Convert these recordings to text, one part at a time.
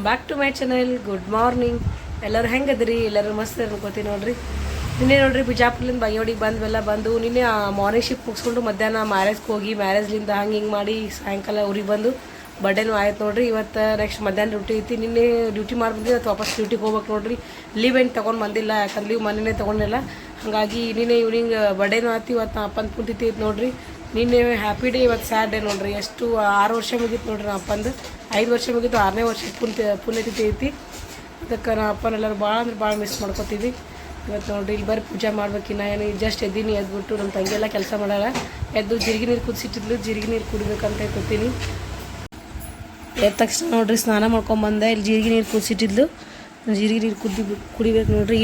Back to my channel. Good morning. ಎಲ್ಲರೂ ಹೆಂಗದ್ರಿ? ಎಲ್ಲರೂ ಮಸ್ತ್ ಅನ್ಕೋತೀವಿ ನೋಡ್ರಿ. ನಿನ್ನೆ ನೋಡ್ರಿ ಬಿಜಾಪುರದಿಂದ ಬಾಗೇವಾಡಿಗೆ ಬಂದು ನಿನ್ನೆ ಮಾರ್ನಿಂಗ್ ಶಿಫ್ಟ್ ಮುಗಿಸ್ಕೊಂಡು ಮಧ್ಯಾಹ್ನ ಮ್ಯಾರೇಜ್ಗೆ ಹೋಗಿ ಮ್ಯಾರೇಜ್ಲಿಂದ ಹಿಂಗೆ ಮಾಡಿ ಸಾಯಂಕಾಲ ಊರಿಗೆ ಬಂದು ಬರ್ಡೇನೂ ಆಯ್ತು ನೋಡ್ರಿ. ಇವತ್ತು ನೆಕ್ಸ್ಟ್ ಮಧ್ಯಾಹ್ನ ಡ್ಯೂಟಿ ಐತಿ. ನಿನ್ನೆ ಡ್ಯೂಟಿ ಮಾಡ್ಬಂದು ಇವತ್ತು ವಾಪಸ್ ಡ್ಯೂಟಿಗೆ ಹೋಗ್ಬೇಕು ನೋಡ್ರಿ. ಲೀವ್ ಏನು ತೊಗೊಂಡು ಬಂದಿಲ್ಲ, ಯಾಕಂದ್ರೆ ಲೀವ್ ಮೊನ್ನೆ ತೊಗೊಂಡಿಲ್ಲ. ಹಾಗಾಗಿ ನಿನ್ನೆ ಈವ್ನಿಂಗ್ ಬರ್ಡೇನೂ ಆಯ್ತು. ಇವತ್ತು ನಾ ಅಪ್ಪನ ಪುಣ್ಯತಿಥಿ ಐತೆ ನೋಡ್ರಿ. ನಿನ್ನೆ ಹ್ಯಾಪಿ ಡೇ, ಇವತ್ತು ಸ್ಯಾಡ್ ಡೇ ನೋಡ್ರಿ. ಎಷ್ಟು 6 ವರ್ಷ ಮುಗೀತು ನೋಡ್ರಿ. ನಾ ಅಪ್ಪಂದು 5 ವರ್ಷ ಮುಗೀತು, 6ನೇ ವರ್ಷ ಪುಣ್ಯತಿಥಿ ಐತಿ. ಅದಕ್ಕೆ ನಾ ಅಪ್ಪನೆಲ್ಲರೂ ಭಾಳ ಅಂದ್ರೆ ಭಾಳ ಮಿಸ್ ಮಾಡ್ಕೊತೀವಿ. ಇವತ್ತು ನೋಡ್ರಿ ಇಲ್ಲಿ ಬರ್ರಿ ಪೂಜೆ ಮಾಡ್ಬೇಕಿನ್ನ ಏನು ಜಸ್ಟ್ ಎದ್ದೀನಿ. ಎದ್ಬಿಟ್ಟು ನಮ್ಮ ತಂಗಿಯೆಲ್ಲ ಕೆಲಸ ಮಾಡಲ್ಲ. ಎದ್ದು ಜೀರಿಗೆ ನೀರು ಕುದಿಸಿಟ್ಟಿದ್ಲು, ಜೀರಿಗೆ ನೀರು ಕುಡಿಬೇಕಂತ ಕೂತೀನಿ. ಎದ್ದ ತಕ್ಷಣ ನೋಡ್ರಿ ಸ್ನಾನ ಮಾಡ್ಕೊಂಬಂದೆ. ಇಲ್ಲಿ ಜೀರಿಗೆ ನೀರು ಕುದಿಸಿಟ್ಟಿದ್ಲು, ಜೀರಿಗೆ ನೀರು ಕುಡಿಬೇಕು ನೋಡ್ರಿ.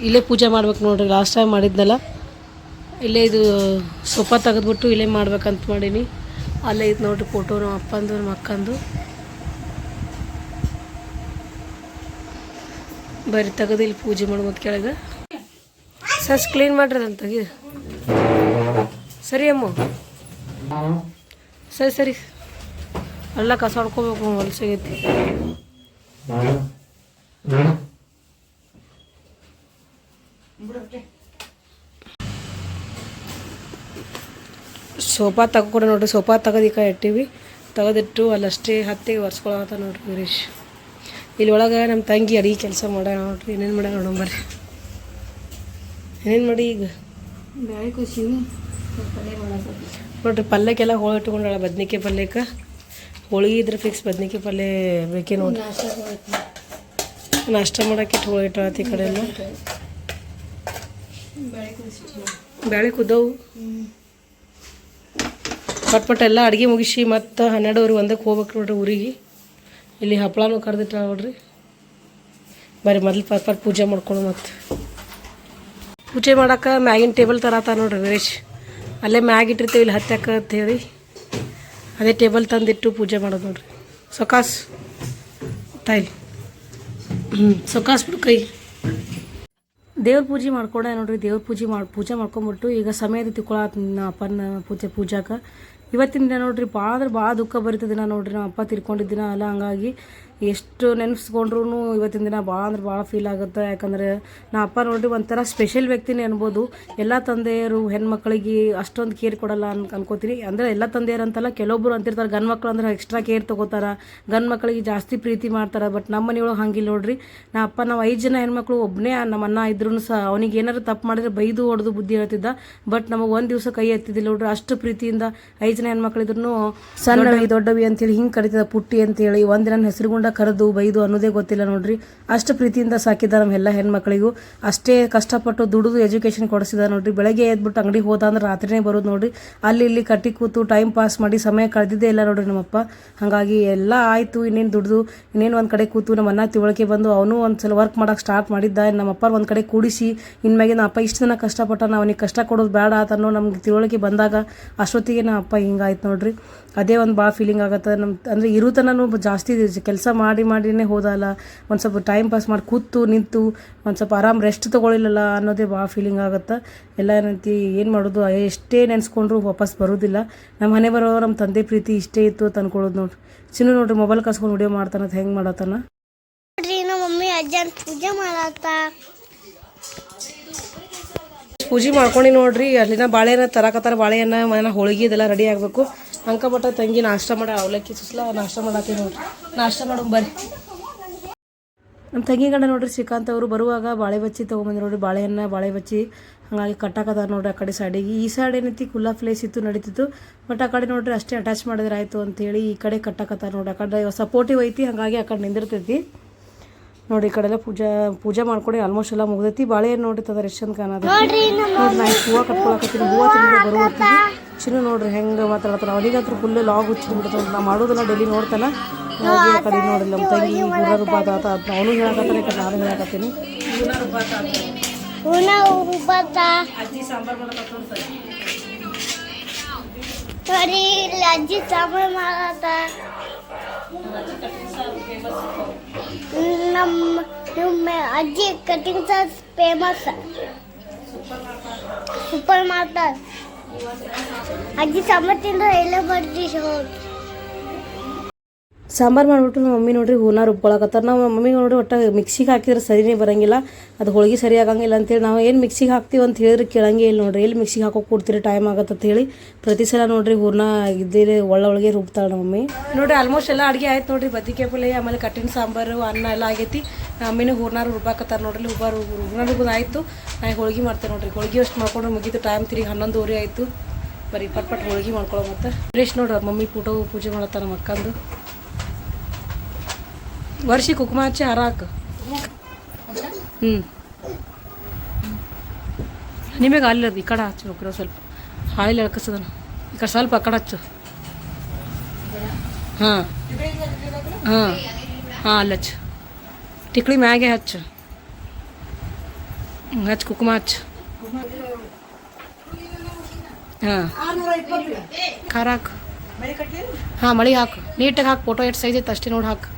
ಇಲ್ಲೇ ಪೂಜೆ ಮಾಡ್ಬೇಕು ನೋಡ್ರಿ. ಲಾಸ್ಟ್ ಟೈಮ್ ಮಾಡಿದ್ನಲ್ಲ, ಇಲ್ಲೇ ಇದು ಸೋಫಾ ತೆಗೆದ್ಬಿಟ್ಟು ಇಲ್ಲೇ ಮಾಡ್ಬೇಕಂತ ಮಾಡೀನಿ. ಅಲ್ಲೇ ಇದು ನೋಡ್ರಿ ಫೋಟೋ ನಮ್ಮ ಅಪ್ಪಂದು ನಮ್ಮ ಅಕ್ಕಂದು. ಬರೀ ತೆಗೆದು ಇಲ್ಲಿ ಪೂಜೆ ಮಾಡ್ಬೋದು ಕೆಳಗೆ. ಸಸ್ ಕ್ಲೀನ್ ಮಾಡ್ರಿ ಅಂತ ತೆಗಿ. ಸರಿ ಅಮ್ಮ, ಸರಿ ಎಲ್ಲ ಕಸ ಹೊಡ್ಕೋಬೇಕು, ಹೊಲಸಾಗೈತಿ. ಸೋಫಾ ತಗೊಂಡು ನೋಡ್ರಿ. ಸೋಫಾ ತೆಗೆದು ಈ ಕಡೆ ಇಟ್ಟಿವಿ. ತೆಗೆದಿಟ್ಟು ಅಲ್ಲಷ್ಟೇ ಹತ್ತಿಗೆ ಒರೆಸ್ಕೊಳತ್ತ ನೋಡ್ರಿ ವೀರೇಶ್. ಇಲ್ಲಿ ಒಳಗೆ ನಮ್ಮ ತಂಗಿ ಅಡಿಗೆ ಕೆಲಸ ಮಾಡ್ಯಾರ ನೋಡ್ರಿ. ಏನೇನು ಮಾಡ್ಯಾರ ನೋಡಂಬರ್ರಿ. ಏನೇನು ಮಾಡಿ ಈಗ ಬ್ಯಾಳೆ ಕುಸಿ ಪಲ್ಯ ನೋಡ್ರಿ. ಪಲ್ಯಕ್ಕೆಲ್ಲ ಹೋಳು ಇಟ್ಕೊಂಡಾಳ. ಬದ್ನಿಕಾಯಿ ಪಲ್ಯಕ್ಕೆ ಹೋಳಿಗೆ ಇದ್ರೆ ಫಿಕ್ಸ್ ಬದ್ನಿಕಾಯಿ ಪಲ್ಯ ಬೇಕೇ ನೋಡ್ರಿ. ನಾಷ್ಟ ಮಾಡೋಕ್ಕೆ ಹೋಳು ಇಟ್ಟಾಳತ್ತ. ಈ ಕಡೆ ಎಲ್ಲ ಬ್ಯಾಳೆ ಕುದ್ದವು. ಪಟ್ ಎಲ್ಲ ಅಡುಗೆ ಮುಗಿಸಿ ಮತ್ತು 12 ಒಂದಕ್ಕೆ ಹೋಗ್ಬೇಕು ನೋಡ್ರಿ ಊರಿಗೆ. ಇಲ್ಲಿ ಹಪ್ಪಳನೂ ಕರೆದಿಟ್ಟ ನೋಡ್ರಿ. ಬರೀ ಮೊದಲು ಪರ್ಪರ್ ಪೂಜೆ ಮಾಡ್ಕೊಂಡು ಮತ್ತು ಪೂಜೆ ಮಾಡೋಕೆ ಮ್ಯಾಗಿನ ಟೇಬಲ್ ತರತ್ತ ನೋಡ್ರಿ ವೀರೇಶ್. ಅಲ್ಲೇ ಮ್ಯಾಗ್ ಇಟ್ಟಿರ್ತೀವಿ ಇಲ್ಲಿ ಹತ್ಯಾಕ ಅಂತ ಹೇಳಿ ಅದೇ ಟೇಬಲ್ ತಂದಿಟ್ಟು ಪೂಜೆ ಮಾಡೋದು ನೋಡ್ರಿ. ಸೊಕಾಸ್ ಟೈಲ್ ಸೊಕಾಸ್ ಬಿಡು ಕೈ. ದೇವ್ರ ಪೂಜೆ ಮಾಡ್ಕೊಂಡೆ ನೋಡ್ರಿ. ದೇವ್ರ ಪೂಜೆ ಮಾಡ್ಕೊಂಬಿಟ್ಟು ಈಗ ಸಮಯದ ತಿಳ್ಕೊಳತ್ತ ನಮ್ಮ ಅಪ್ಪನ ಪೂಜಾಕ್ಕೆ. ಇವತ್ತಿನ ದಿನ ನೋಡ್ರಿ ಭಾಳ ಅಂದ್ರೆ ಭಾಳ ದುಃಖ ಬರಿತ ದಿನ ನೋಡ್ರಿ. ನಮ್ಮ ಅಪ್ಪ ತಿರ್ಕೊಂಡಿದ್ದ ದಿನ ಅಲ್ಲ. ಹಂಗಾಗಿ ಎಷ್ಟು ನೆನೆಸ್ಕೊಂಡ್ರು ಇವತ್ತಿನ ದಿನ ಭಾಳ ಅಂದ್ರೆ ಭಾಳ ಫೀಲ್ ಆಗುತ್ತೆ. ಯಾಕಂದ್ರೆ ನಮ್ಮ ಅಪ್ಪ ನೋಡ್ರಿ ಒಂಥರ ಸ್ಪೆಷಲ್ ವ್ಯಕ್ತಿನೇ ಅನ್ಬೋದು. ಎಲ್ಲ ತಂದೆಯರು ಹೆಣ್ಮಕ್ಳಿಗೆ ಅಷ್ಟೊಂದು ಕೇರ್ ಕೊಡಲ್ಲ ಅನ್ಕೋತೀನಿ. ಅಂದರೆ ಎಲ್ಲ ತಂದೆಯರು ಅಂತಲ್ಲ, ಕೆಲವೊಬ್ಬರು ಅಂತಿರ್ತಾರೆ ಗಂಡು ಮಕ್ಳು ಅಂದ್ರೆ ಎಕ್ಸ್ಟ್ರಾ ಕೇರ್ ತೊಗೋತಾರೆ, ಗಂಡು ಮಕ್ಳಿಗೆ ಜಾಸ್ತಿ ಪ್ರೀತಿ ಮಾಡ್ತಾರೆ. ಬಟ್ ನಮ್ಮ ಮನೆಯೊಳಗೆ ಹಂಗಿಲ್ಲ ನೋಡ್ರಿ. ನಮ್ಮ ಅಪ್ಪ ನಾವು 5 ಜನ ಹೆಣ್ಮಕ್ಳು, ಒಬ್ಬನೇ ನಮ್ಮ ಅಣ್ಣ ಇದ್ರೂ ಸಹ ಅವನಿಗೆ ಏನಾರು ತಪ್ಪು ಮಾಡಿದ್ರೆ ಬೈದು ಹೊಡೆದು ಬುದ್ಧಿ ಹೇಳ್ತಿದ್ದ. ಬಟ್ ನಮಗೆ ಒಂದು ದಿವಸ ಕೈ ಎತ್ತಿದ್ದಿಲ್ಲ ನೋಡ್ರಿ. ಅಷ್ಟು ಪ್ರೀತಿಯಿಂದ 5 ಜನ ಹೆಣ್ಮಕ್ಳಿದ್ರು ಸಣ್ಣವಿ ದೊಡ್ಡವಿ ಅಂತೇಳಿ ಹಿಂಗೆ ಕರಿತಿದ್ದ, ಪುಟ್ಟಿ ಅಂತೇಳಿ. ಒಂದಿನ ಹೆಸರುಗುಂಡ ಕರೆದು ಬೈದು ಅನ್ನೋದೇ ಗೊತ್ತಿಲ್ಲ ನೋಡ್ರಿ. ಅಷ್ಟು ಪ್ರೀತಿಯಿಂದ ಸಾಕಿದ ನಮ್ಮ ಎಲ್ಲ ಹೆಣ್ಮಕ್ಳಿಗೂ. ಅಷ್ಟೇ ಕಷ್ಟಪಟ್ಟು ದುಡಿದು ಎಜುಕೇಷನ್ ಕೊಡಿಸಿದ ನೋಡ್ರಿ. ಬೆಳಗ್ಗೆ ಎದ್ಬಿಟ್ಟು ಅಂಗಡಿಗೆ ಹೋದ ಅಂದ್ರೆ ರಾತ್ರಿನೇ ಬರೋದು ನೋಡ್ರಿ. ಅಲ್ಲಿ ಇಲ್ಲಿ ಕಟ್ಟಿ ಕೂತು ಟೈಮ್ ಪಾಸ್ ಮಾಡಿ ಸಮಯ ಕಳೆದಿದ್ದೇ ಇಲ್ಲ ನೋಡ್ರಿ ನಮ್ಮಪ್ಪ. ಹಾಗಾಗಿ ಎಲ್ಲ ಆಯಿತು. ಇನ್ನೇನು ದುಡ್ದು ಇನ್ನೇನು ಒಂದು ಕಡೆ ಕೂತು ನಮ್ಮ ಅಣ್ಣ ತಿಳುವಳಿಕೆ ಬಂದು ಅವನು ಒಂದು ಸಲ ವರ್ಕ್ ಮಾಡೋಕೆ ಸ್ಟಾರ್ಟ್ ಮಾಡಿದ್ದ. ನಮ್ಮಪ್ಪ ಒಂದು ಕಡೆ ಕೂಡಿಸಿ ಇನ್ಮ್ಯಾಗೆ ನಮ್ಮ ಅಪ್ಪ ಇಷ್ಟು ದಿನ ಕಷ್ಟಪಟ್ಟ, ಅವನಿಗೆ ಕಷ್ಟ ಕೊಡೋದು ಬೇಡ ಅಂತನೋ ನಮ್ಗೆ ತಿಳುವಳಿಕೆ ಬಂದಾಗ ಅಷ್ಟೊತ್ತಿಗೆ ನಮ್ಮ ಅಪ್ಪ ಹಿಂಗಾಯ್ತು ನೋಡ್ರಿ. ಅದೇ ಒಂದು ಭಾಳ ಫೀಲಿಂಗ್ ಆಗುತ್ತೆ. ನಮ್ಮ ಅಂದರೆ ಇರುತನೂ ಜಾಸ್ತಿ ಕೆಲಸ ಮಾಡಿನೇ ಹೋದಲ್ಲ, ಒಂದು ಸ್ವಲ್ಪ ಟೈಮ್ ಪಾಸ್ ಮಾಡಿ ಕೂತು ನಿಂತು ಒಂದು ಸ್ವಲ್ಪ ಆರಾಮ್ ರೆಸ್ಟ್ ತೊಗೊಳಿಲ್ಲಲ್ಲ ಅನ್ನೋದೇ ಭಾಳ ಫೀಲಿಂಗ್ ಆಗುತ್ತೆ. ಎಲ್ಲ ಏನಂತಿ ಏನು ಮಾಡೋದು, ಎಷ್ಟೇ ನೆನೆಸ್ಕೊಂಡ್ರು ವಾಪಸ್ ಬರೋದಿಲ್ಲ. ನಮ್ಮ ಮನೆ ಬರೋ ನಮ್ಮ ತಂದೆ ಪ್ರೀತಿ ಇಷ್ಟೇ ಇತ್ತು ಅಂತ ಅನ್ಕೊಳ್ಳೋದು ನೋಡ್ರಿ. ಚಿನ್ನು ನೋಡ್ರಿ ಮೊಬೈಲ್ ಕಸ್ಕೊಂಡು ವಿಡಿಯೋ ಮಾಡ್ತಾನ, ಹೆಂಗೆ ಮಾಡತ್ತಾನ ನೋಡ್ರಿ. ನಮ್ಮ ಮಮ್ಮಿ ಅಜ್ಜನ ಪೂಜೆ ಮಾಡತ್ತ. ಪೂಜೆ ಮಾಡ್ಕೊಂಡು ನೋಡ್ರಿ. ಅಲ್ಲಿನ ಬಾಳೆಹಣ್ಣ ತರಾಕತ್ತಾರ. ಬಾಳೆಹಣ್ಣ ಮನೆ ಹೋಳಿಗೆ ಇದೆಲ್ಲ ರೆಡಿ ಆಗಬೇಕು. ಅಂಕಪಟ್ಟ ತಂಗಿ ನಾಷ್ಟ ಮಾಡ ಅವಲಕ್ಕಿ ಸುಸ್ಲ ನಾಷ್ಟ ಮಾಡತ್ತೀವಿ ನೋಡ್ರಿ. ನಾಷ್ಟ ಮಾಡೋಣ ಬರ್ರಿ. ನಮ್ಮ ತಂಗಿ ಗಂಡ ನೋಡ್ರಿ ಶ್ರೀಕಾಂತ್ ಅವರು ಬರುವಾಗ ಬಾಳೆ ಬಚ್ಚಿ ತೊಗೊಂಬಂದ್ರು ನೋಡ್ರಿ. ಬಾಳೆಹಣ್ಣ ಬಾಳೆ ಬಚ್ಚಿ ಹಾಗಾಗಿ ಕಟ್ಟಾಕತ್ತಾರ ನೋಡ್ರಿ. ಆ ಕಡೆ ಸೈಡಿಗೆ ಈ ಸೈಡ್ ಏನೈತಿ ಕುಲ್ಲಾ ಪ್ಲೇಸ್ ಇತ್ತು, ನಡೀತಿತ್ತು. ಬಟ್ ಆ ಕಡೆ ನೋಡ್ರಿ ಅಷ್ಟೇ ಅಟ್ಯಾಚ್ ಮಾಡಿದ್ರೆ ಆಯಿತು ಅಂತೇಳಿ ಈ ಕಡೆ ಕಟ್ಟಾಕತ್ತಾರ ನೋಡ್ರಿ. ಆ ಕಡೆ ಸಪೋರ್ಟಿವ್ ಐತಿ, ಹಾಗಾಗಿ ಆ ಕಡೆ ನಿಂದಿರ್ತೈತಿ ನೋಡಿ. ಈ ಕಡೆಲ್ಲ ಪೂಜೆ ಮಾಡ್ಕೊಂಡು ಆಲ್ಮೋಸ್ಟ್ ಎಲ್ಲ ಮುಗ್ದೈತಿ. ಬಾಳೆಹಣ್ಣು ನೋಡ್ರಿ ತದ ಎಷ್ಟು ಚಂದ ಕಾಣೋದು ನೋಡ್ರಿ. ನಾ ಹೂವು ಕಟ್ಕೊಳಕತ್ತೀನಿ, ಹೂವು ತಿಂದ್ರೆ ಬರುವತ್ತೀನಿ. ಚಿನ್ನು ನೋಡ್ರಿ ಹೆಂಗೆ ಮಾತಾಡ್ತಾನೆ. ಅವನಿಗಂತೂ ಫುಲ್ ಲಾಗ್ ಹುಚ್ಚಿಬಿಡ್ತಾನೆ. ನಾ ಮಾಡೋದೆಲ್ಲ ಡೈಲಿ ನೋಡ್ತಾನೆ. ಹಾಗೆ ಆ ಕಡೆ ನೋಡಿ ನಮ್ಮ ತಂಗಿ ಹೂನಾರು ಬಾತ ಆತ ಅವನು ಹೇಳಕತ್ತಾನೆ, ಈ ಕಡೆ ನಾನು ಹೇಳಕತ್ತೀನಿ. ಅಜ್ಜಿ ಸಾಂಬಾರು ಮಾಡಕತ್ತ ಅಜ್ಜಿ ಸಾಂಬಾರು ಮಾಡತ್ತ. ನಮ್ಮ ಅಜ್ಜಿ ಕಟಿಂಗ್ ಸಾಸ್ ಫೇಮಸ್, ಸೂಪರ್ ಮಾಡ್ತಾರೆ. ಅಜ್ಜಿ ಸಾಂಬಾರು ತಿಂದ್ರೆ ಎಲ್ಲ ಬರ್ತೀವಿ. ಸಾಂಬಾರು ಮಾಡಿಬಿಟ್ಟು ನಮ್ಮ ಮಮ್ಮಿ ನೋಡ್ರಿ ಹೂರ್ಣ ರುಬ್ಕೊಳಕತ್ತಾರ. ನಾವು ಮಮ್ಮಿ ನೋಡ್ರಿ ಒಟ್ಟು ಮಿಕ್ಸಿಗೆ ಹಾಕಿದ್ರೆ ಸರಿನೇ ಬರೋಂಗಿಲ್ಲ, ಅದು ಹೋಳಿಗೆ ಸರಿ ಆಗಂಗಿಲ್ಲ ಅಂತೇಳಿ ನಾವು ಏನು ಮಿಕ್ಸಿಗೆ ಹಾಕ್ತೀವಿ ಅಂತ ಹೇಳಿದ್ರೆ ಕೇಳಂಗೆ ಇಲ್ಲ ನೋಡ್ರಿ. ಎಲ್ಲಿ ಮಿಕ್ಸಿಗೆ ಹಾಕೋಕೆ ಕೊಡ್ತೀರಿ, ಟೈಮ್ ಆಗತ್ತೆ ಅಂತ ಹೇಳಿ ಪ್ರತಿ ಸಲ ನೋಡ್ರಿ ಹೂರ್ಣ ಇದ್ದೇ ಒಳಗೆ ರುಬ್ತಾಳೆ ನಮ್ಮ ಮಮ್ಮಿ. ನೋಡ್ರಿ ಆಲ್ಮೋಸ್ಟ್ ಎಲ್ಲ ಅಡುಗೆ ಆಯ್ತು ನೋಡ್ರಿ. ಬದ್ನಿಕಾಯಿ ಪಲ್ಯ ಆಮೇಲೆ ಕಟ್ಟಿನ ಸಾಂಬಾರು ಅನ್ನ ಎಲ್ಲ ಆಗೈತಿ. ಅಮ್ಮಿನೂ ಹೂರ್ಣ ರುಬ್ಬಾಕತ್ತಾರ ನೋಡ್ರಿ. ಹೂರ್ಣ ರುಬ್ಬೋದು ಆಯಿತು. ನಾನು ಹೋಳಿಗೆ ಮಾಡ್ತೇನೆ ನೋಡ್ರಿ. ಹೋಳಿಗೆ ಅಷ್ಟು ಮಾಡ್ಕೊಂಡು ಮುಗೀತು. ಟೈಮ್ ತಿರುಗಿ 11:30 ಆಯಿತು. ಬರೀ ಪಟ್ ಹೋಳಿಗೆ ಮಾಡ್ಕೊಳ್ಳೋ ಮತ್ತು ಫ್ರೆಶ್ ನೋಡ್ರಿ ಅವ್ರ ಮಮ್ಮಿ ಪೂಜೆ ಮಾಡತ್ತಾರ ನಮ್ಮ ಅಕ್ಕಂದು. ವರ್ಷಿ ಕುಕುಮ ಹಚ್ಚಿ ಹಾರ ಹಾಕು. ನಿಮಗೆ ಅಲ್ಲಿ ಈ ಕಡೆ ಹಚ್ಚು ಹೋಗ್ರ ಸ್ವಲ್ಪ ಹಾಳೆಲಿ ಎಳ್ಕಸದನ ಈ ಕಡೆ ಸ್ವಲ್ಪ ಆ ಕಡೆ ಹಚ್ಚು. ಹಾಂ ಹಾಂ ಹಾಂ ಅಲ್ಲಿ ಹಚ್ಚು. ಟಿಕ್ಳಿ ಮ್ಯಾಗೆ ಹಚ್ಚು. ಹಚ್ಚು ಕುಕುಮ ಹಚ್ಚು. ಹಾಂ ಖಾರ ಹಾಕು. ಹಾಂ ಮಳಿ ಹಾಕು. ನೀಟಾಗಿ ಹಾಕು. ಫೋಟೋ ಎಷ್ಟು ಸೈಜ್ ಐತೆ ಅಷ್ಟೇ ನೋಡಿ ಹಾಕು.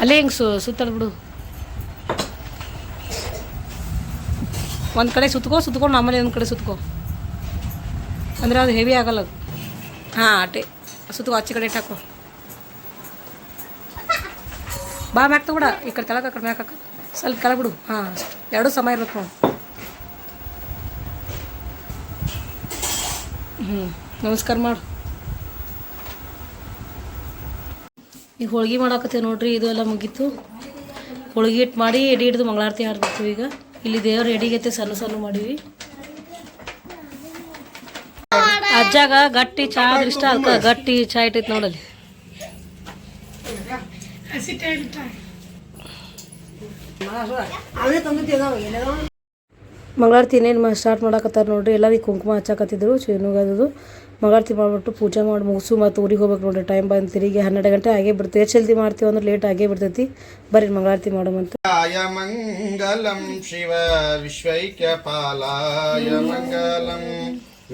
ಅಲ್ಲೇ ಹಿಂಗೆ ಸುತ್ತಲ್ ಬಿಡು. ಒಂದು ಕಡೆ ಸುತ್ಕೊಂಡು ಆಮೇಲೆ ಒಂದು ಕಡೆ ಸುತ್ಕೋ, ಅಂದರೆ ಅದು ಹೆವಿ ಆಗಲ್ಲ ಅದು. ಹಾಂ ಅಟೆ ಸುತ್ಕೋ. ಆಚೆ ಕಡೆ ಇಟ್ಟಾಕೋ. ಬಾ ಮ್ಯಾಕ್ ತಗೋಬಿಡ. ಈ ಕಡೆ ಕೆಳಗೆ ಆ ಕಡೆ ಮ್ಯಾಕ್ ಹಾಕ. ಸ್ವಲ್ಪ ಕೆಳಗೆ ಬಿಡು. ಹಾಂ ಎರಡೂ ಸಮ ಇರ್ಬೇಕು ನೋಡಿ. ನಮಸ್ಕಾರ ಮಾಡು. ಈಗ ಹೋಳ್ಗೆ ಮಾಡಾಕತ್ತೀವಿ ನೋಡ್ರಿ. ಇದು ಎಲ್ಲ ಮುಗೀತು. ಹೋಳ್ಗೆ ಇಟ್ಟು ಮಾಡಿ ಎಡೆ ಹಿಡಿದು ಮಂಗಳಾರತಿ ಹಾರ್ಬೇಕು. ಈಗ ಇಲ್ಲಿ ದೇವ್ರ ಎಡಿಗೈತೆ ಸಣ್ಣ ಸಣ್ಣ ಮಾಡೀವಿ. ಅಜ್ಜಾಗ ಗಟ್ಟಿ ಚಾ ಆದ್ರೆ ಇಷ್ಟ. ಅದಕ್ಕೆ ಗಟ್ಟಿ ಚಾ ಇಟ್ಟೈತೆ ನೋಡಲ್ಲಿ. ಮಂಗಳಾರತಿ ಇನ್ನೇನು ಸ್ಟಾರ್ಟ್ ಮಾಡಾಕತ್ತಾರ ನೋಡ್ರಿ. ಎಲ್ಲರಿಗೆ ಕುಂಕುಮ ಹಚ್ಚಾಕತ್ತಿದ್ರು. ಚಿನ್ನುಗದು ಮಂಗಳಾರತಿ ಮಾಡಿಬಿಟ್ಟು ಪೂಜೆ ಮಾಡಿ ಮುಗಿಸು ಮತ್ತು ಊರಿಗೆ ಹೋಗ್ಬೇಕು ನೋಡ್ರಿ. ಟೈಮ್ ಬಂದು ತಿರುಗಿ 12 ಗಂಟೆ ಆಗೇ ಬಿಡ್ತೈತಿ. ಎಷ್ಟು ಜಲ್ದಿ ಮಾಡ್ತೀವಿ ಅಂದ್ರೆ ಲೇಟ್ ಆಗೇ ಬಿಡ್ತೈತಿ. ಬರ್ರಿ ಮಂಗಳಾರತಿ ಮಾಡೋಮಂತ. ಮಂಗಲಂ ಶಿವ ವಿಶ್ವೈಕ್ಯಪಾಲಾಯ ಮಂಗಲಂ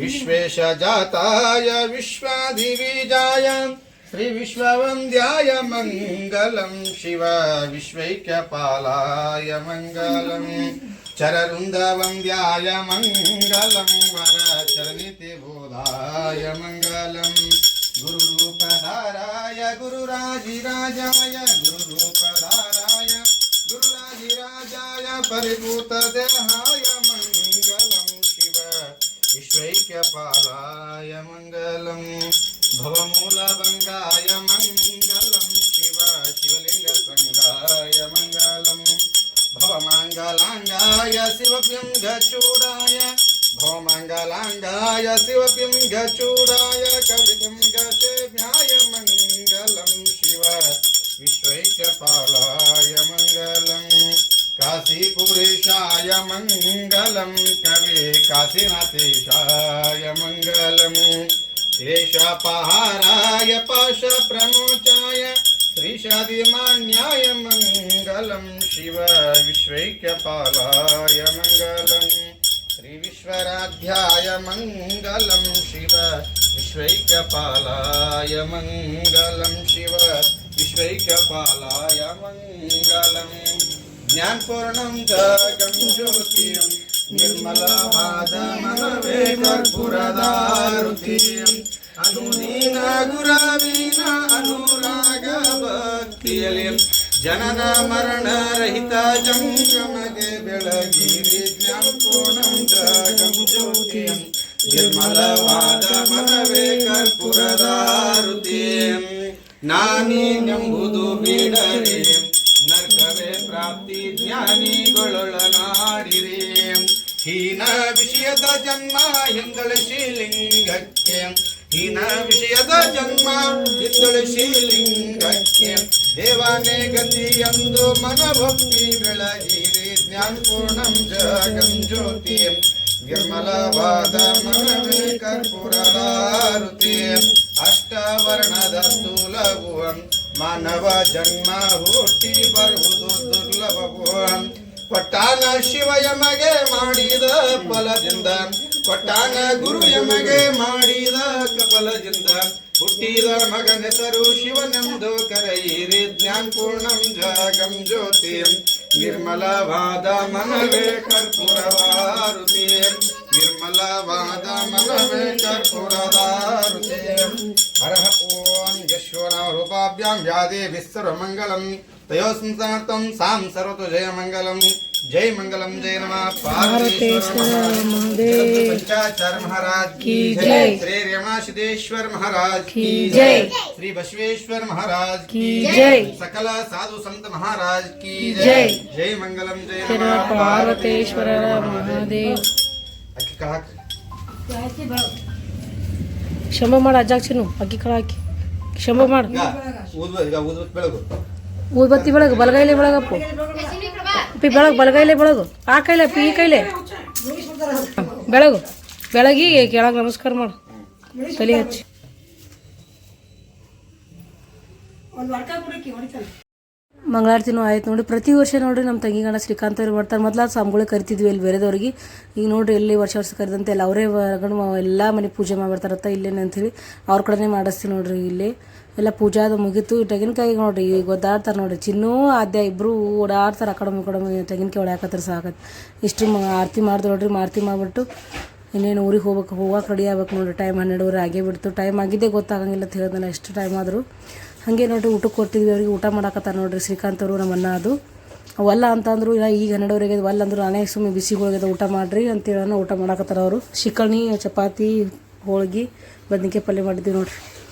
ವಿಶ್ವೇಶ ಜಾತಾಯ ವಿಶ್ವಾಧಿಬೀಜಾಯ ಶ್ರೀ ವಿಶ್ವವಂದ್ಯಾಯ ಮಂಗಲಂ ಶಿವ ವಿಶ್ವೈಕ್ಯಪಾಲಾಯ ಮಂಗಲಂ ಚರರುಂದ ವಂದ್ಯಾಯ ಮಂಗಲಂ ವರ ಚರಣಿತಿ ಬೋಧಾಯ ಮಂಗಲಂ ಗುರುರೂಪಧಾರಾಯ ಗುರುರಾಜಿರಾಜಾಯ ಗುರುರೂಪಧಾರಾಯ ಗುರುರಾಜಿರಾಜಾಯ ಪರಿಭೂತ ದೇಹಾಯ ಮಂಗಲಂ ಶಿವ ವಿಶ್ವೈಕ್ಯಪಾಲಾಯ ಮಂಗಲಂ ಭವಮೂಲಭಂಗಾಯ ಮಂಗಲಂ ಶಿವ ಶಿವಲಿಂಗ ಸಂಗಾಯ ಮಂಗಲಂ ಭವಮಂಗಲಾಂಗಾಯ ಶಿವಪಿಂಗಚೂಡಾಯ ಭವಮಂಗಲಾಂಗಾಯ ಶಿವಪಿಂಗಚೂಡಾಯ ಕವಿಪಿಂಗಶೇಭ್ಯಾಯ ಮಂಗಲಂ ಶಿವ ವಿಶ್ವೈಕ್ಯಪಾಲಾಯ ಮಂಗಲಂ ಕಾಶೀಪುರೇಶಾಯ ಮಂಗಲಂ ಕವಿ ಕಾಶೀನಾಥೇಶಾಯ ಮಂಗಲಂ ಕ್ಲೇಶಪಹಾರಾಯ ಪಾಶ ಪ್ರಮೋಚಾಯ ಶ್ರೀಶಾದಿಮಾನ್ಯಾಯ ಮಂಗಲಂ ಶಿವ ವಿಶ್ವೈಕ್ಯಪಾಲಾಯ ಮಂಗಲಂ ಶ್ರೀ ವಿಶ್ವರಾಧ್ಯಾಯ ಮಂಗಲಂ ಶಿವ ವಿಶ್ವೈಕ್ಯಪಾಲಾಯ ಮಂಗಲಂ ಶಿವ ವಿಶ್ವೈಕ್ಯಪಾಲಾಯ ಮಂಗಲಂ ಜ್ಞಾನಪೂರ್ಣಂ ಜಗಂ ಜ್ಯೋತಿಂ ನಿರ್ಮಲವಾದಮನವೇ ಕರ್ಪೂರದಾರುತಿಂ ಅನುದೀನ ಗುರವೀನ ಅನುರಾಗ ಭಕ್ತಿಯಲ್ಲಿ ಜನನ ಮರಣ ರಹಿತ ಜಂಗಮಗೆ ಬೆಳಗಿರಿ ಜ್ಞಾನಪೂರ್ಣಂ ಜಗಂ ಜ್ಯೋತಿಂ ನಿರ್ಮಲವಾದ ಮನವೇ ಕರ್ಪೂರದಾರುತಿಂ ನಾನೀನೆಂಬುದು ಬಿಡರಿ ನರ್ಕವೇ ಪ್ರಾಪ್ತಿ ಜ್ಞಾನಿಗಳೊಳನಾಡಿರಿ ಹೀನ ವಿಷಯದ ಜನ್ಮ ಹಿಂದಳಿಸಿ ಲಿಂಗಕ್ಕೆ ಹೀನ ವಿಷಯದ ಜನ್ಮ ಹಿಂದಳಿಸಿ ಲಿಂಗಕ್ಕೆ ದೇವಾನೇ ಗತಿ ಎಂದು ಮನಭಕ್ತಿ ಬೆಳಗಿರಿ ಜ್ಞಾನಪೂರ್ಣಂ ಜಗಂ ಜ್ಯೋತಿ ನಿರ್ಮಲವಾದ ಮನವೇ ಕರ್ಪೂರದಾರುತಿ ಅಷ್ಟವರ್ಣದ ಸ್ಥೂಲವು ಮಾನವ ಜನ್ಮ ಹುಟ್ಟಿ ಬರುವುದು ದುರ್ಲಭವು ಕೊಟ್ಟಾನ ಶಿವ ಯಮಗೆ ಮಾಡಿದ ಫಲದಿಂದ ಕೊಟ್ಟಾನ ಗುರು ಯಮಗೆ ಮಾಡಿದ ಫಲದಿಂದ ಹುಟ್ಟಿದ ಮಗನೆಸರು ಶಿವನೆಂದು ಕರೆಯಿರಿ ಜ್ಞಾನಪೂರ್ಣಂ ಜಗಂ ಜ್ಯೋತಿ ನಿರ್ಮಲವಾದ ಮನವೇ ಕರ್ಪೂರವಾರುತಿ ನಿರ್ಮಲ ನಿರ್ಮಲವಾದ ಮನವೇ ಕರ್ಪೂರದಾರುತೆ ಹರಃ ಓಂ ಯಶ್ವರ ರೂಪಾಭ್ಯಾಂ ಯಾದೇವಿ ಸರ್ವಮಂಗಲಂ ತಯೋಸ್ಮಿನ್ ಸಮರ್ಥಂ ಸಾಂ ಸರ್ವತು ಜಯ ಮಂಗಲಂ जय मंगलम जय नमः पार्वतीश्वर महादेव पंचाचार्य महाराज की जय श्री रेवणा सिद्धेश्वर महाराज की जय श्री बसवेश्वर महाराज की जय सकल साधु संत महाराज की जय जय मंगलम जय नमः पार्वतीश्वर महादेव अक्की कहा क्षमा माड अज्जाक्षनु अक्की कड़ा हाकि क्षमा माड ಊದ್ಬತ್ತಿ ಬೆಳಗು ಊದ್ಬತ್ತಿ ಬೆಳಗು ಬಲಗೈಲೆ ಬೆಳಗಪ್ಪು ಪಿ ಬೆಳಗು ಬಲಗೈಲೆ ಬೆಳಗು ಆ ಕೈಲೆ ಪಿ ಈ ಕೈಲೆ ಬೆಳಗು ಬೆಳಗಿ ಕೆಳಗೆ ನಮಸ್ಕಾರ ಮಾಡು ತಲೆ ಹಚ್ಚಿ ಮಂಗಳಾರತಿನೂ ಆಯ್ತು ನೋಡಿ. ಪ್ರತಿ ವರ್ಷ ನೋಡ್ರಿ ನಮ್ಮ ತಂಗಿ ಗಂಡ ಶ್ರೀಕಾಂತ್ ಅವ್ರು ಮಾಡ್ತಾರೆ. ಮೊದಲು ಸ್ವಾಮಿಗಳಿಗೆ ಕರಿತಿದ್ವಿ ಇಲ್ಲಿ ಬೇರೆದವ್ರಿಗೆ. ಈಗ ನೋಡ್ರಿ ಎಲ್ಲಿ ವರ್ಷ ಕರೆದಂತೆ ಎಲ್ಲ ಅವರೇ ಹೊರಗಡೆ ಎಲ್ಲ ಮನೆ ಪೂಜೆ ಮಾಡಿಬಿಡ್ತಾರತ್ತ ಇಲ್ಲೇನೆ ಅಂಥೇಳಿ ಅವ್ರ ಕಡೆನೇ ಮಾಡಿಸ್ತೀವಿ ನೋಡ್ರಿ. ಇಲ್ಲಿ ಎಲ್ಲ ಪೂಜಾದ ಮುಗೀತು. ತೆಂಗಿನಕಾಯಿ ನೋಡ್ರಿ ಈಗ ಒದ್ದಾಡ್ತಾರೆ ನೋಡ್ರಿ. ಚಿನ್ನೂ ಆದ್ಯ ಇಬ್ಬರು ಓಡಾಡ್ತಾರೆ ಆ ಕಡೆ ತೆಂಗಿನಕಾಯಿ ಹೊಡ್ಯಾಕತ್ತಾರೆ ಸಾಕತ್ತೆ. ಇಷ್ಟು ಆರತಿ ಮಾಡಿದ್ರು ನೋಡ್ರಿ. ಆರತಿ ಮಾಡಿಬಿಟ್ಟು ಇನ್ನೇನು ಊರಿಗೆ ಹೋಗಕ್ಕೆ ರೆಡಿ ಆಗ್ಬೇಕು ನೋಡ್ರಿ. ಟೈಮ್ 12:30 ಆಗೇ ಬಿಡ್ತು. ಟೈಮ್ ಆಗಿದ್ದೇ ಗೊತ್ತಾಗಂಗಿಲ್ಲ ಅಂತ ಹೇಳಿದ್ನಲ್ಲ ಎಷ್ಟು ಟೈಮ್ ಆದರೂ. ಹಾಗೆ ನೋಡ್ರಿ ಊಟಕ್ಕೆ ಕೊಟ್ಟಿದ್ವಿ ಅವ್ರಿಗೆ. ಊಟ ಮಾಡಾಕತ್ತಾರೆ ನೋಡ್ರಿ ಶ್ರೀಕಾಂತ್ ಅವರು ನಮ್ಮ ಅಣ್ಣ. ಅದು ಅವಲ್ಲ ಅಂತಂದ್ರು ಇಲ್ಲ ಈಗ 12:00 ಒಲ್ಲ ಅಂದರು. ನಾನೇ ಸುಮ್ಮನೆ ಬಿಸಿಗಳಿಗೆ ಊಟ ಮಾಡಿರಿ ಅಂತೇಳಿ ಊಟ ಮಾಡಾಕತ್ತಾರ ಅವರು. ಶಿಕರ್ಣಿ ಚಪಾತಿ ಹೋಳ್ಗೆ ಬದ್ನಿಕಾಯಿ ಪಲ್ಯ ಮಾಡಿದ್ವಿ ನೋಡ್ರಿ.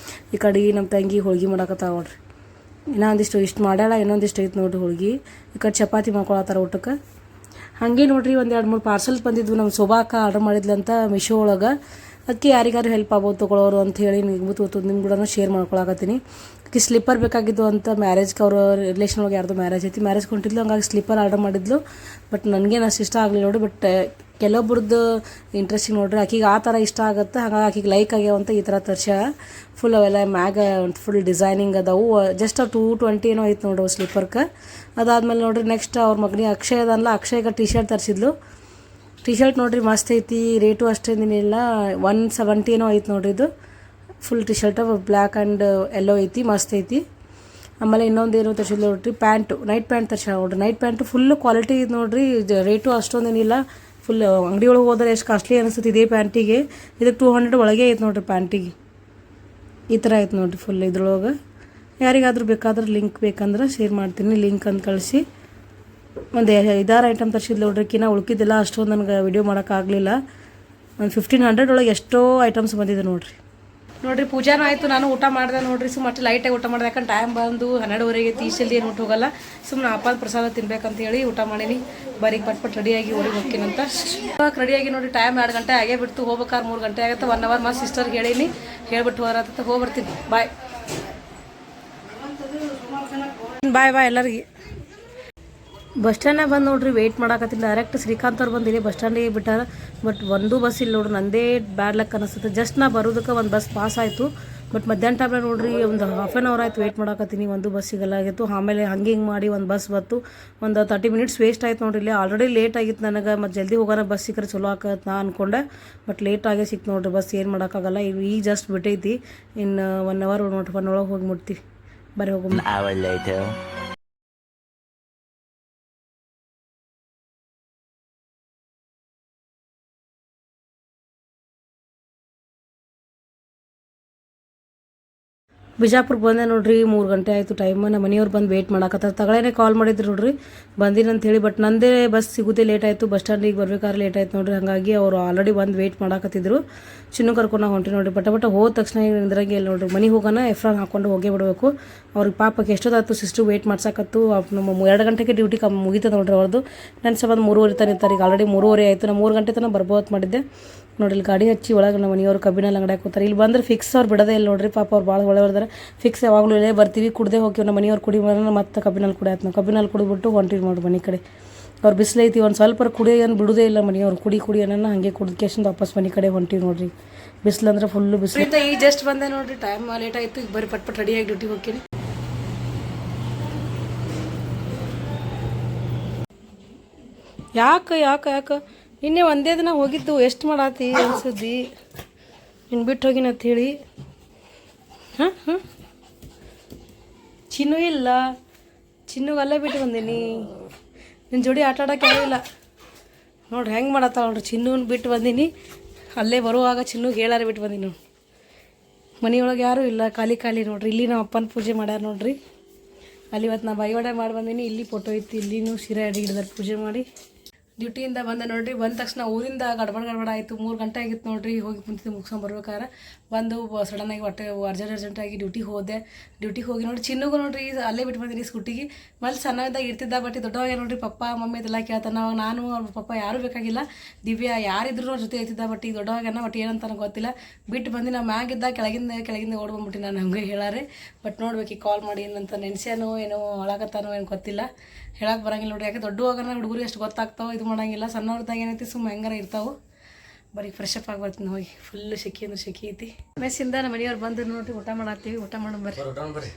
ಈ ಕಡೆ ನಮ್ಮ ತಂಗಿ ಹೋಳ್ಗೆ ಮಾಡಾಕತ್ತಾವ ನೋಡ್ರಿ. ಇನ್ನೊಂದಿಷ್ಟು ಇಷ್ಟು ಮಾಡ್ಯಾಳ, ಇನ್ನೊಂದಿಷ್ಟು ಐತೆ ನೋಡ್ರಿ ಹೋಳ್ಗೆ. ಈ ಕಡೆ ಚಪಾತಿ ಮಾಡ್ಕೊಳತ್ತಾರ ಊಟಕ್ಕೆ. ಹಾಗೆ ನೋಡ್ರಿ ಒಂದು 2-3 ಪಾರ್ಸಲ್ಸ್ ಬಂದಿದ್ವು. ನಮ್ಮ ಶೋಭಾಕ ಆರ್ಡರ್ ಮಾಡಿದ್ಲಂತ ಮಿಶೋ ಒಳಗೆ. ಅದಕ್ಕೆ ಯಾರಿಗಾರು ಹೆಲ್ಪ್ ಆಗ್ಬೋದು ತೊಗೊಳೋರು ಅಂತ ಹೇಳಿ ನಿಮ್ಗೆ ನಿಮ್ಮ ಕೂಡ ಶೇರ್ ಮಾಡ್ಕೊಳಕತ್ತೀನಿ. ಅದಕ್ಕೆ ಸ್ಲಿಪ್ಪರ್ ಬೇಕಾಗಿದ್ದು ಅಂತ ಮ್ಯಾರೇಜ್ಗೆ ಅವ್ರ ರಿಲೇಷನ್ ಒಳಗೆ ಯಾರ್ದು ಮ್ಯಾರೇಜ್ ಐತಿ. ಮ್ಯಾರೇಜ್ ಕೊಂಡಿದ್ಲು, ಹಂಗಾಗಿ ಸ್ಲಿಪ್ಪರ್ ಆರ್ಡರ್ ಮಾಡಿದ್ಲು. ಬಟ್ ನನಗೇನು ಅಷ್ಟು ಇಷ್ಟ ಆಗಲಿಲ್ಲ ನೋಡಿ. ಬಟ್ ಕೆಲವೊಬ್ರದ್ದು ಇಂಟ್ರೆಸ್ಟಿಂಗ್ ನೋಡ್ರಿ. ಆಕಿಗೆ ಆ ಥರ ಇಷ್ಟ ಆಗುತ್ತೆ, ಹಾಗಾಗಿ ಆಕಿಗೆ ಲೈಕ್ ಆಗ್ಯಾವಂತ ಈ ಥರ ತರ್ಸ ಫುಲ್ ಅವೆಲ್ಲ ಮ್ಯಾಗ ಫುಲ್ ಡಿಸೈನಿಂಗ್ ಅದಾವು. ಜಸ್ಟ್ 220 ಏನೋ ಐತೆ ನೋಡ್ರಿ ಅವು ಸ್ಲಿಪ್ಪರ್ಗೆ. ಅದಾದಮೇಲೆ ನೋಡ್ರಿ ನೆಕ್ಸ್ಟ್ ಅವ್ರ ಮಗನಿಗೆ ಅಕ್ಷಯ್ ಅದಲ್ಲ, ಅಕ್ಷಯ್ಗೆ ಟಿ ಶರ್ಟ್ ತರಿಸಿದ್ಲು. ಟಿ ಶರ್ಟ್ ನೋಡ್ರಿ ಮಸ್ತ್ ಐತಿ. ರೇಟು ಅಷ್ಟೇನಿಲ್ಲ, 170 ಏನೋ ಐತೆ ನೋಡ್ರಿ. ಇದು full T shirt black and yellow ಐತಿ, ಮಸ್ತ್ ಐತಿ. ಆಮೇಲೆ ಇನ್ನೊಂದು ಏನೋ ತರಿಸಿದ್ಲು ನೋಡ್ರಿ, ಪ್ಯಾಂಟು ನೈಟ್ ಪ್ಯಾಂಟ್ ತರ್ಸ ನೋಡ್ರಿ. ನೈಟ್ ಪ್ಯಾಂಟು ಫುಲ್ಲು ಕ್ವಾಲಿಟಿ ಇದು ನೋಡ್ರಿ. ರೇಟು ಅಷ್ಟೊಂದೇನಿಲ್ಲ. ಫುಲ್ ಅಂಗಡಿ ಒಳಗೆ ಹೋದ್ರೆ ಎಷ್ಟು ಕಾಸ್ಟ್ಲಿ ಅನಿಸುತ್ತೆ ಇದೇ ಪ್ಯಾಂಟಿಗೆ. ಇದಕ್ಕೆ 200 ಒಳಗೆ ಐತೆ ನೋಡ್ರಿ ಪ್ಯಾಂಟಿಗೆ. ಈ ಥರ ಐತೆ ನೋಡ್ರಿ ಫುಲ್ ಇದ್ರೊಳಗೆ. ಯಾರಿಗಾದ್ರೂ ಬೇಕಾದ್ರೆ ಲಿಂಕ್ ಬೇಕಂದ್ರೆ ಶೇರ್ ಮಾಡ್ತೀನಿ, ಲಿಂಕ್ ಅಂತ ಕಳಿಸಿ. ಒಂದು 5-6 ಐಟಮ್ ತರಿಸಿದ್ಲು ನೋಡ್ರಿಕಿನ್ನ. ಉಳ್ಕಿದ್ದೆಲ್ಲ ಅಷ್ಟೊಂದು ನನಗೆ ವಿಡಿಯೋ ಮಾಡೋಕ್ಕಾಗಲಿಲ್ಲ. ಒಂದು 1500 ಒಳಗೆ ಎಷ್ಟೋ ಐಟಮ್ಸ್ ಬಂದಿದೆ ನೋಡ್ರಿ. ನೋಡ್ರಿ ಪೂಜಾನೂ ಆಯಿತು, ನಾನು ಊಟ ಮಾಡಿದೆ ನೋಡ್ರಿ. ಸುಮ್ಮನೆ ಲೈಟಾಗಿ ಊಟ ಮಾಡಿದೆ. ಯಾಕಂದ್ರೆ ಟೈಮ್ ಬಂದು 12:30 ತೀಸಲ್ಲಿ ಏನು ಊಟ ಹೋಗಲ್ಲ. ಸುಮ್ಮನೆ ಅಪ್ಪನ ಪ್ರಸಾದ ತಿನ್ಬೇಕಂತ ಹೇಳಿ ಊಟ ಮಾಡೀನಿ. ಬರೀ ಪಟ್ ರೆಡಿಯಾಗಿ ಊರಿಗೆ ಹೋಗ್ತೀನಂತ ಇವಾಗ ರೆಡಿಯಾಗಿ ನೋಡ್ರಿ. ಟೈಮ್ 2 ಗಂಟೆ ಆಗೇ ಬಿಡ್ತು. ಹೋಗ್ಬೇಕಾದ್ರೆ 3 ಗಂಟೆ ಆಗುತ್ತೆ. 1 ಅವರ್ ಮತ್ತು ಸಿಸ್ಟರ್ಗೆ ಹೇಳೀನಿ, ಹೇಳ್ಬಿಟ್ಟು ಹೊರತ್ತ ಹೋಗ್ಬರ್ತೀನಿ. ಬಾಯ್ ಬಾಯ್ ಬಾಯ್ ಎಲ್ಲರಿಗೆ. ಬಸ್ ಸ್ಟ್ಯಾಂಡ್ನಾಗ ಬಂದು ನೋಡ್ರಿ ವೆಯ್ಟ್ ಮಾಡಾಕತ್ತಿಲ್ಲ. ಡೈರೆಕ್ಟ್ ಶ್ರೀಕಾಂತ್ ಅವ್ರು ಬಂದು ಇಲ್ಲೇ ಬಸ್ ಸ್ಟ್ಯಾಂಡಿಗೆ ಬಿಟ್ಟಾರ. ಬಟ್ ಒಂದು ಬಸ್ ಇಲ್ಲ ನೋಡ್ರಿ. ನಂದೇ ಬ್ಯಾಡ್ ಲಕ್ ಅನಿಸುತ್ತೆ. ಜಸ್ಟ್ ನಾ ಬರೋದಕ್ಕೆ ಒಂದು ಬಸ್ ಪಾಸ್ ಆಯಿತು. ಬಟ್ ಮಧ್ಯಾಹ್ನ ಟೈಮ್ನಾಗ ನೋಡ್ರಿ ಒಂದು 1/2 ಅವರ್ ಆಯ್ತು ವೆಯ್ಟ್ ಮಾಡಾಕತ್ತೀನಿ. ಒಂದು ಬಸ್ ಸಿಗಲಾಗಿತ್ತು. ಆಮೇಲೆ ಹಂಗೆ ಮಾಡಿ ಒಂದು ಬಸ್ ಬಂತು. ಒಂದು 30 ಮಿನಿಟ್ಸ್ ವೇಸ್ಟ್ ಆಯ್ತು ನೋಡ್ರಿ. ಇಲ್ಲಿ ಆಲ್ರೆಡಿ ಲೇಟ್ ಆಗಿತ್ತು ನನಗೆ. ಮತ್ತು ಜಲ್ದಿ ಹೋಗೋಣ ಬಸ್ ಸಿಕ್ಕರೆ ಚಲೋ ಆಕತ್ತೆ ನಾ ಅಂದ್ಕೊಂಡೆ. ಬಟ್ ಲೇಟ್ ಆಗೇ ಸಿಕ್ತು ನೋಡ್ರಿ ಬಸ್. ಏನು ಮಾಡೋಕ್ಕಾಗಲ್ಲ. ಈಗ ಜಸ್ಟ್ ಬಿಟ್ಟೈತಿ. ಇನ್ನು 1 ಅವರ್ ನೋಡ್ರಿ 1 ಒಳಗೆ ಹೋಗಿ ಮುಟ್ತೀವಿ. ಬರೀ ಹೋಗಿ ಬಿಜಾಪುರಕ್ಕೆ ಬಂದೆ ನೋಡ್ರಿ. 3 ಗಂಟೆ ಆಯಿತು ಟೈಮ್. ನಮ್ಮ ಮನೆಯವ್ರು ಬಂದು ವೆಯ್ಟ್ ಮಾಡಾಕತ್ತಾರೆ. ತಗಳೇನೆ ಕಾಲ್ ಮಾಡಿದ್ರು ನೋಡ್ರಿ ಬಂದಿನಂತ ಹೇಳಿ. ಬಟ್ ನಂದೇ ಬಸ್ ಸಿಗೋದೇ ಲೇಟ್ ಆಯಿತು. ಬಸ್ ಸ್ಟ್ಯಾಂಡಿಗೆ ಬರ್ಬೇಕಾದ್ರೆ ಲೇಟ್ ಆಯ್ತು ನೋಡ್ರಿ. ಹಾಗಾಗಿ ಅವರು ಆಲ್ರೆಡಿ ಬಂದು ವೆಯ್ಟ್ ಮಾಡಾಕತ್ತಿದ್ರು. ಚಿನ್ನು ಕರ್ಕೊಂಡು ಹೊಂಟಿ ನೋಡ್ರಿ. ಬಟ್ ಹೋದ ತಕ್ಷಣ ನಿಂದ್ರಂಗೆ ಇಲ್ಲ ನೋಡ್ರಿ. ಮನೆಗೆ ಹೋಗೋಣ ಎಫ್ರಾನ್ ಹಾಕ್ಕೊಂಡು ಹೋಗೇ ಬಿಡಬೇಕು. ಅವ್ರಿಗೆ ಪಾಪಕ್ಕೆ ಎಷ್ಟೊತ್ತಾಯ್ತು ಸಿಸ್ಟರ್ ವೆಯ್ಟ್ ಮಾಡ್ಸಕತ್ತು. ನಮ್ಮ 2 ಗಂಟೆಗೆ ಡ್ಯೂಟಿ ಮುಗೀತದೆ ನೋಡ್ರಿ ಅವ್ರದ್ದು. ನನ್ನ ಸಂಬಂಧ 3:30 ತನಕ ಇರ್ತಾರೆ. ಈಗ ಆಲ್ರೆಡಿ 3:30 ಆಯಿತು. ನಾನು 3 ಗಂಟೆ ತನಕ ಬರ್ಬೋದು ಮಾಡಿದ್ದೆ ನೋಡ್ರಿ. ಇಲ್ಲಿ ಗಾಡಿ ಹಚ್ಚಿ ಒಳಗೆ ನಮ್ಮ ಮನೆಯವರು ಕಬ್ಬಿನಲ್ಲಿ ಅಂಗಡಿಯಾಗ ಕೂತಾರೆ. ಇಲ್ಲಿ ಬಂದ್ರೆ ಫಿಕ್ಸ್ ಅವ್ರು ಬಿಡೋದೇ ಇಲ್ಲ ನೋಡ್ರಿ. ಪಾಪ ಅವ್ರು ಭಾಳ ಒಳ್ಳೆಯವ್ರದಾರೆ. ಫಿಕ್ಸ್ ಯಾವಾಗಲೂ ಇಲ್ಲೇ ಬರ್ತೀವಿ, ಕುಡ್ದೇ ಹೋಗ್ತೀವಿ. ನಮ್ಮ ಮನೆಯವ್ರು ಕುಡಿ ಮತ್ತೆ ಕಬ್ಬಿನಲ್ಲಿ ಕುಡಿಯಾಯ್ತು. ನಾವು ಕಬ್ಬಿನಲ್ಲಿ ಕುಡಿದ್ಬಿಟ್ಟು ಹೊಂಟಿವಿ ನೋಡ್ರಿ ಮನೆ ಕಡೆ. ಅವ್ರು ಬಿಸಿಲೈತಿ ಒಂದು ಸ್ವಲ್ಪ ಕುಡಿಯೋನು ಬಿಡೋದೇ ಇಲ್ಲ ಮನೆಯವ್ರು. ಕುಡಿ ಅನ್ನೋಣ ಹಾಗೆ ಕುಡಿದ್ಕೇಶನ್ ವಾಪಸ್ ಮನೆ ಕಡೆ ಹೊಂಟಿವಿ ನೋಡ್ರಿ. ಬಿಸಿಲು ಅಂದ್ರೆ ಫುಲ್ಲು ಬಿಸಿಲು. ಈಗ ಜಸ್ಟ್ ಬಂದೆ ನೋಡ್ರಿ. ಟೈಮ್ ಲೇಟ್ ಆಯಿತು. ಈಗ ಬರೀ ಪಟ್ ರೆಡಿಯಾಗಿ ಡ್ಯೂಟಿಗೆ ಹೋಗ್ತೀನಿ. ಯಾಕೆ ನಿನ್ನೆ ಒಂದೇ ದಿನ ಹೋಗಿದ್ದು. ಎಷ್ಟು ಮಾಡಾತಿ ಅನ್ಸದ್ದಿ. ನಿನ್ನ ಬಿಟ್ಟು ಹೋಗಿನಂತ ಹೇಳಿ. ಹಾಂ ಚಿನ್ನು ಇಲ್ಲ. ಚಿನ್ನುಗಲ್ಲೇ ಬಿಟ್ಟು ಬಂದೀನಿ. ನಿನ್ನ ಜೋಡಿ ಆಟ ಆಡೋಕೆ ಆಗಿಲ್ಲ ನೋಡ್ರಿ. ಹೆಂಗೆ ಮಾಡತ್ತಾಳ ನೋಡ್ರಿ. ಚಿನ್ನೂನ್ ಬಿಟ್ಟು ಬಂದೀನಿ. ಅಲ್ಲೇ ಬರುವಾಗ ಚಿನ್ನುಗೆ ಹೇಳಾರೆ ಬಿಟ್ಟು ಬಂದೀನಿ ನಾವು. ಮನೆಯೊಳಗೆ ಯಾರೂ ಇಲ್ಲ, ಖಾಲಿ ಖಾಲಿ ನೋಡ್ರಿ. ಇಲ್ಲಿ ನಮ್ಮ ಅಪ್ಪನ ಪೂಜೆ ಮಾಡ್ಯಾರ ನೋಡ್ರಿ. ಅಲ್ಲಿ ಇವತ್ತು ನಾ ಬೈವಡೆ ಮಾಡಿ ಬಂದೀನಿ. ಇಲ್ಲಿ ಫೋಟೋ ಐತಿ, ಇಲ್ಲಿನೂ ಶಿರಾ ಅಡಿಗೆ ಹಿಡಿದಾರೆ ಪೂಜೆ ಮಾಡಿ. ಡ್ಯೂಟಿಯಿಂದ ಬಂದೆ ನೋಡ್ರಿ. ಬಂದ ತಕ್ಷಣ ಊರಿಂದ ಗಡ್ಬಡ ಆಯಿತು. 3 ಗಂಟೆ ಆಗಿತ್ತು ನೋಡ್ರಿ. ಹೋಗಿ ಕುಂತಿದ್ದು ಮುಗಿಸ್ಕೊಂಡು ಬರ್ಬೇಕಾದ್ರೆ ಬಂದು ಸಡನ್ನಾಗಿ ಹೊಟ್ಟೆ ಅರ್ಜೆಂಟಾಗಿ ಡ್ಯೂಟಿಗೆ ಹೋದೆ. ಡ್ಯೂಟಿಗೆ ಹೋಗಿ ನೋಡಿ ಚಿನ್ನಗೂ ನೋಡ್ರಿ ಅಲ್ಲೇ ಬಿಟ್ಟು ಬಂದಿನಿ ಸ್ಕೂಟಿಗೆ. ಮತ್ತೆ ಸಣ್ಣದಾಗ ಇರ್ತಿದ್ದ, ಬಟ್ ದೊಡ್ಡವಾಗ ನೋಡ್ರಿ ಪಪ್ಪ ಮಮ್ಮಿ ಅದೆಲ್ಲ ಕೇಳ್ತಾನೆ. ಅವಾಗ ನಾನು ಅವ್ರ ಪಪ್ಪ ಯಾರೂ ಬೇಕಾಗಿಲ್ಲ, ದಿವ್ಯಾ ಯಾರಿದ್ರು ಅವ್ರ ಜೊತೆ ಇರ್ತಿದ್ದ. ಬಟ್ ಈಗ ದೊಡ್ಡವಾಗನ ಬಟ್ ಏನಂತ ನನಗೆ ಗೊತ್ತಿಲ್ಲ. ಬಿಟ್ಟು ಬಂದು ನಾವು ಮ್ಯಾಗಿದ್ದ ಕೆಳಗಿಂದ ಓಡ್ ಬಂದ್ಬಿಟ್ಟು ನಾನು ಹಂಗೆ ಹೇಳಾರೆ. ಬಟ್ ನೋಡ್ಬೇಕು ಈಗ ಕಾಲ್ ಮಾಡಿ ಏನಂತ ನೆನ್ಸ್ಯಾನೋ ಏನೋ ಒಳಗತ್ತಾನೋ ಏನು ಗೊತ್ತಿಲ್ಲ, ಹೇಳಕ್ಕೆ ಬರಂಗಿಲ್ಲ ನೋಡ್ರಿ. ಯಾಕೆ ದೊಡ್ಡವಾಗನ ಹುಡುಗರು ಎಷ್ಟು ಗೊತ್ತಾಗ್ತಾವೆ, ಇದು ಮಾಡೋಂಗಿಲ್ಲ. ಸಣ್ಣವ್ರದಾಗ ಏನೈತಿ ಸುಮ್ಮ ಹೆಂಗಾರ ಇರ್ತಾವೆ. ಬರೀ ಫ್ರೆಶ್ ಅಪ್ ಆಗಿ ಬರ್ತೀನಿ ಹೋಗಿ. ಫುಲ್ ಶೆಕಿ ಅಂದ್ರೆ ಶೆಕಿ ಐತಿ. ಮೆಸ್ಸಿಂದ ನಮ್ಮ ಮನೆಯವ್ರು ಬಂದು ನೋಡ್ರಿ ಊಟ ಮಾಡತ್ತೀವಿ. ಊಟ ಮಾಡೋ ಬರ್ರಿ.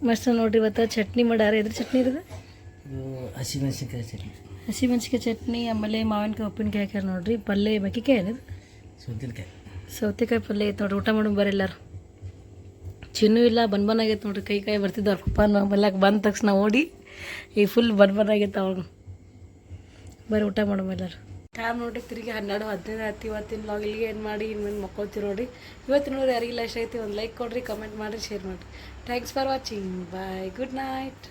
ಮಸ್ತ್ ನೋಡ್ರಿ ಇವತ್ತು ಚಟ್ನಿ ಮಾಡ್ಯಾರ. ಎದ್ರ ಚಟ್ನಿ ಇರೋದು? ಹಸಿಮೆಣಸಿನ್ಕಾಯಿ ಚಟ್ನಿ. ಹಸಿಮೆಣಸಿನ್ಕಾಯಿ ಚಟ್ನಿ, ಆಮೇಲೆ ಮಾವಿನಕಾಯಿ ಉಪ್ಪಿನಕಾಯಿ ಹಾಕ್ಯಾರ ನೋಡ್ರಿ. ಪಲ್ಯ ಮಕ್ಕಿಕಾಯಿ ಏನದು? ಸೌತೆಕಾಯಿ ಪಲ್ಯ ಐತೆ ನೋಡ್ರಿ. ಊಟ ಮಾಡೋ ಬರ್ರಿ ಎಲ್ಲರೂ. ಚಿನ್ನು ಇಲ್ಲ, ಬನ್ಬನಾಗೈತೆ ನೋಡ್ರಿ. ಕೈ ಬರ್ತಿದ್ದವ್ರ ಪಪ್ಪ ಬಲ್ಲಾಕ ಬಂದ ತಕ್ಷಣ ಓಡಿ ಈಗ ಫುಲ್ ಬನ್ಬನಾಗೈತೆ ಅವ್ರು. ಬರ್ರಿ ಊಟ ಮಾಡೋ ಎಲ್ಲರೂ. ಟೈಮ್ ನೋಡ್ರಿ ತಿರುಗಿ 12:15 ಆಯ್ತು. ಇವತ್ತಿನ ಲಾಗ್ ಇಲ್ಲಿಗೆ ಏನು ಮಾಡಿ ಇನ್ಮೇಲೆ ಮಕ್ಕೋತೀವಿ ನೋಡ್ರಿ. ಇವತ್ತಿನ ನೋಡಿ ಯಾರಿಗಿಲ್ಲ ಇಷ್ಟ ಐತಿ ಒಂದು ಲೈಕ್ ಕೊಡ್ರಿ, ಕಮೆಂಟ್ ಮಾಡಿರಿ, ಶೇರ್ ಮಾಡಿರಿ. Thanks for watching. Bye, good night.